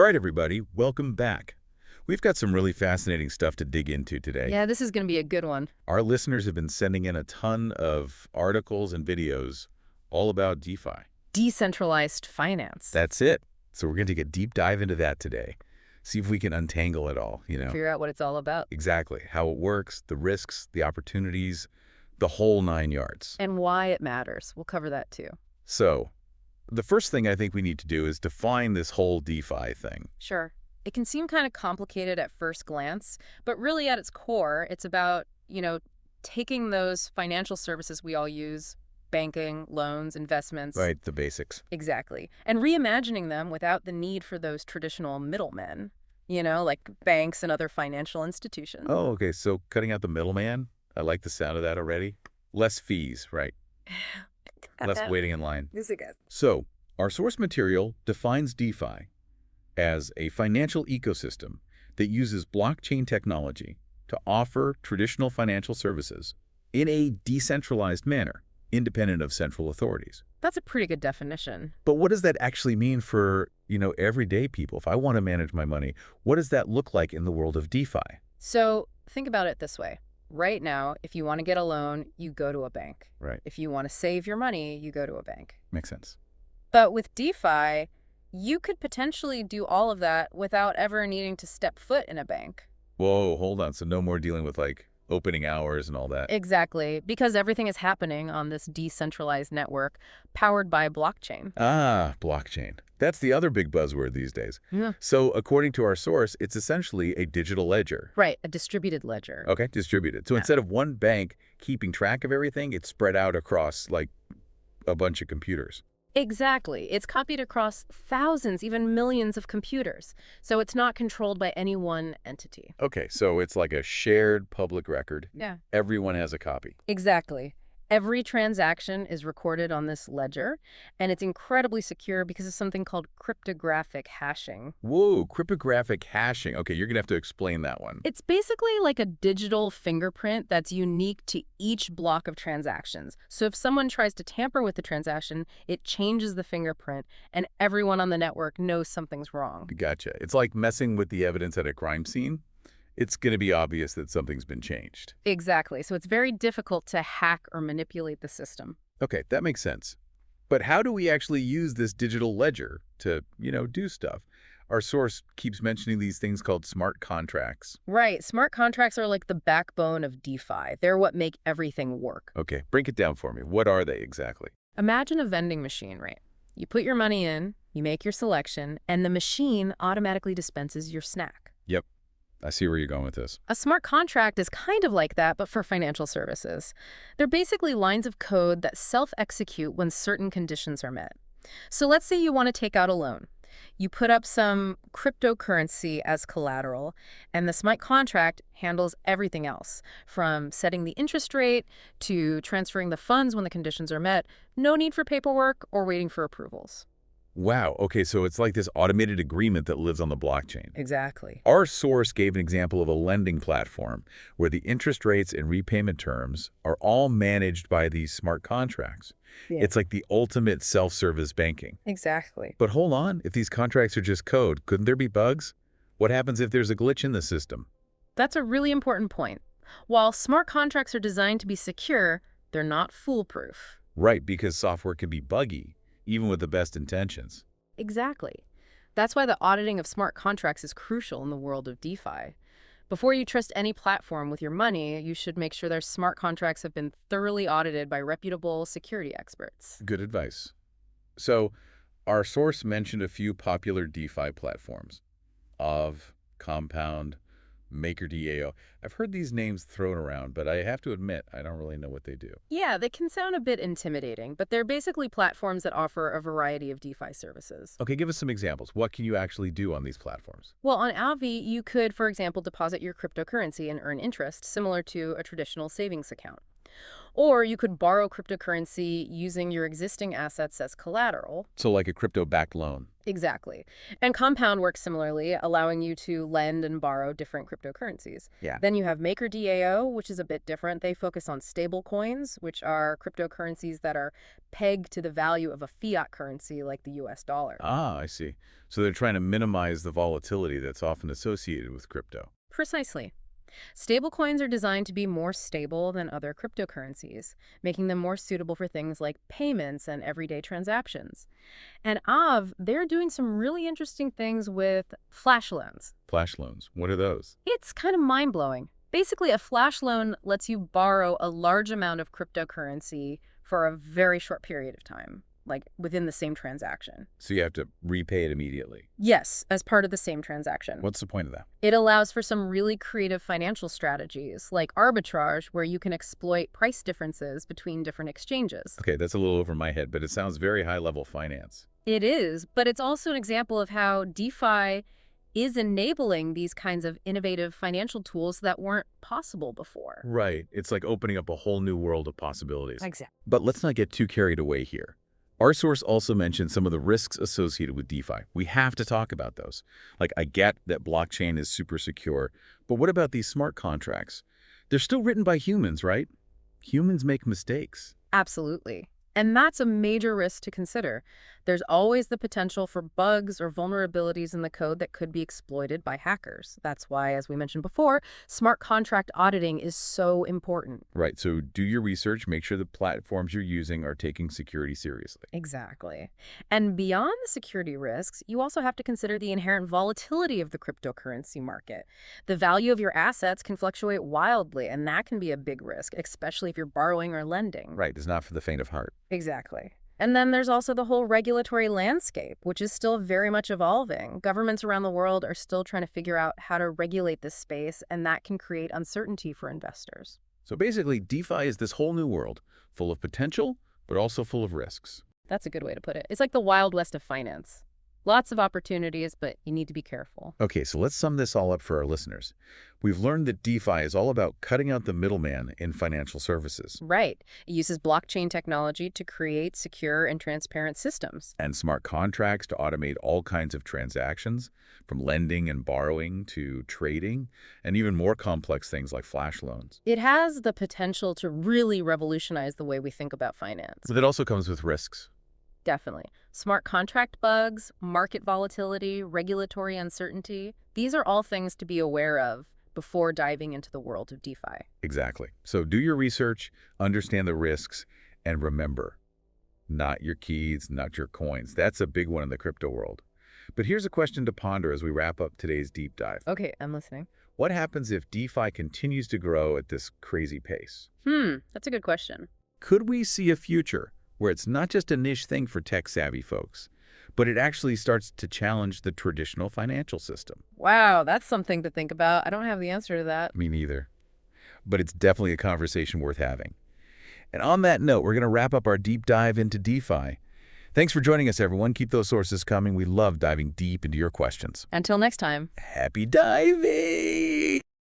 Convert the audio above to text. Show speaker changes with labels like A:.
A: All right, everybody, welcome back. We've got some really fascinating stuff to dig into today.
B: Yeah, this is going to be a good one.
A: Our listeners have been sending in a ton of articles and videos all about DeFi.
B: Decentralized finance.
A: That's it. So we're going to take a deep dive into that today. See if we can untangle it all.
B: Figure out what it's all about.
A: Exactly. How it works, the risks, the opportunities, the whole 9 yards.
B: And why it matters. We'll cover that too.
A: So the first thing I think we need to do is define this whole DeFi thing.
B: Sure. It can seem kind of complicated at first glance, but really at its core, it's about, taking those financial services we all use, banking, loans, investments.
A: Right, the basics.
B: Exactly. And reimagining them without the need for those traditional middlemen, like banks and other financial institutions.
A: Oh, okay. So cutting out the middleman. I like the sound of that already. Less fees, right? Less waiting in line.
B: This is good.
A: So our source material defines DeFi as a financial ecosystem that uses blockchain technology to offer traditional financial services in a decentralized manner, independent of central authorities.
B: That's a pretty good definition.
A: But what does that actually mean for, everyday people? If I want to manage my money, what does that look like in the world of DeFi?
B: So think about it this way. Right now, if you want to get a loan, you go to a bank.
A: Right.
B: If you want to save your money, you go to a bank.
A: Makes sense.
B: But with DeFi, you could potentially do all of that without ever needing to step foot in a bank.
A: Whoa, hold on. So no more dealing with opening hours and all that.
B: Exactly, because everything is happening on this decentralized network powered by blockchain.
A: Ah, blockchain. That's the other big buzzword these days.
B: Yeah.
A: So according to our source, it's essentially a digital ledger.
B: Right, a distributed ledger.
A: Okay, distributed. So
B: Yeah.
A: instead of one bank keeping track of everything, it's spread out across a bunch of computers.
B: Exactly. It's copied across thousands, even millions of computers. So it's not controlled by any one entity.
A: Okay, so it's like a shared public record.
B: Yeah.
A: Everyone has a copy.
B: Exactly. Every transaction is recorded on this ledger, and it's incredibly secure because of something called cryptographic hashing.
A: Whoa, cryptographic hashing. Okay, you're going to have to explain that one.
B: It's basically like a digital fingerprint that's unique to each block of transactions. So if someone tries to tamper with the transaction, it changes the fingerprint, and everyone on the network knows something's wrong.
A: Gotcha. It's like messing with the evidence at a crime scene. It's going to be obvious that something's been changed.
B: Exactly. So it's very difficult to hack or manipulate the system.
A: Okay, that makes sense. But how do we actually use this digital ledger to, do stuff? Our source keeps mentioning these things called smart contracts.
B: Right. Smart contracts are like the backbone of DeFi. They're what make everything work.
A: Okay, break it down for me. What are they exactly?
B: Imagine a vending machine, right? You put your money in, you make your selection, and the machine automatically dispenses your snack.
A: Yep, I see where you're going with this.
B: A smart contract is kind of like that, but for financial services. They're basically lines of code that self-execute when certain conditions are met. So let's say you want to take out a loan. You put up some cryptocurrency as collateral, and the smart contract handles everything else, from setting the interest rate to transferring the funds when the conditions are met. No need for paperwork or waiting for approvals.
A: Wow, okay, so it's like this automated agreement that lives on the blockchain.
B: Exactly.
A: Our source gave an example of a lending platform where the interest rates and repayment terms are all managed by these smart contracts.
B: Yeah.
A: It's like the ultimate self-service banking.
B: Exactly.
A: But hold on, if these contracts are just code, couldn't there be bugs? What happens if there's a glitch in the system?
B: That's a really important point. While smart contracts are designed to be secure, they're not foolproof.
A: Right, because software can be buggy, even with the best intentions.
B: Exactly. That's why the auditing of smart contracts is crucial in the world of DeFi. Before you trust any platform with your money, you should make sure their smart contracts have been thoroughly audited by reputable security experts.
A: Good advice. So, our source mentioned a few popular DeFi platforms. Compound, MakerDAO. I've heard these names thrown around, but I have to admit, I don't really know what they do.
B: Yeah, they can sound a bit intimidating, but they're basically platforms that offer a variety of DeFi services.
A: Okay, give us some examples. What can you actually do on these platforms?
B: Well, on Avi, you could, for example, deposit your cryptocurrency and earn interest, similar to a traditional savings account. Or you could borrow cryptocurrency using your existing assets as collateral.
A: So like a crypto-backed loan.
B: Exactly. And compound works similarly, allowing you to lend and borrow different cryptocurrencies.
A: Yeah.
B: Then you have MakerDAO, which is a bit different. They focus on stable coins, which are cryptocurrencies that are pegged to the value of a fiat currency like the US dollar.
A: Ah, I see. So they're trying to minimize the volatility that's often associated with crypto.
B: Precisely. Stablecoins are designed to be more stable than other cryptocurrencies, making them more suitable for things like payments and everyday transactions. And they're doing some really interesting things with flash loans.
A: Flash loans, what are those?
B: It's kind of mind-blowing. Basically, a flash loan lets you borrow a large amount of cryptocurrency for a very short period of time, like within the same transaction.
A: So you have to repay it immediately.
B: Yes, as part of the same transaction.
A: What's the point of that?
B: It allows for some really creative financial strategies, like arbitrage, where you can exploit price differences between different exchanges.
A: Okay, that's a little over my head, but it sounds very high-level finance.
B: It is, but it's also an example of how DeFi is enabling these kinds of innovative financial tools that weren't possible before.
A: Right. It's like opening up a whole new world of possibilities.
B: Exactly.
A: But let's not get too carried away here. Our source also mentioned some of the risks associated with DeFi. We have to talk about those. Like, I get that blockchain is super secure, but what about these smart contracts? They're still written by humans, right? Humans make mistakes.
B: Absolutely. And that's a major risk to consider. There's always the potential for bugs or vulnerabilities in the code that could be exploited by hackers. That's why, as we mentioned before, smart contract auditing is so important.
A: Right, so do your research, make sure the platforms you're using are taking security seriously.
B: Exactly. And beyond the security risks, you also have to consider the inherent volatility of the cryptocurrency market. The value of your assets can fluctuate wildly, and that can be a big risk, especially if you're borrowing or lending.
A: Right, it's not for the faint of heart.
B: Exactly. And then there's also the whole regulatory landscape, which is still very much evolving. Governments around the world are still trying to figure out how to regulate this space, and that can create uncertainty for investors.
A: So basically, DeFi is this whole new world, full of potential, but also full of risks.
B: That's a good way to put it. It's like the Wild West of finance. Lots of opportunities, but you need to be careful.
A: Okay, so let's sum this all up for our listeners. We've learned that DeFi is all about cutting out the middleman in financial services.
B: Right. It uses blockchain technology to create secure and transparent systems.
A: And smart contracts to automate all kinds of transactions, from lending and borrowing to trading, and even more complex things like flash loans.
B: It has the potential to really revolutionize the way we think about finance.
A: But it also comes with risks.
B: Definitely. Smart contract bugs, market volatility, regulatory uncertainty, these are all things to be aware of before diving into the world of DeFi.
A: Exactly. So do your research, understand the risks, and remember, not your keys, not your coins. That's a big one in the crypto world. But here's a question to ponder as we wrap up today's deep dive.
B: Okay, I'm listening.
A: What happens if DeFi continues to grow at this crazy pace?
B: That's a good question.
A: Could we see a future where it's not just a niche thing for tech-savvy folks, but it actually starts to challenge the traditional financial system?
B: Wow, that's something to think about. I don't have the answer to that.
A: Me neither. But it's definitely a conversation worth having. And on that note, we're going to wrap up our deep dive into DeFi. Thanks for joining us, everyone. Keep those sources coming. We love diving deep into your questions.
B: Until next time.
A: Happy diving!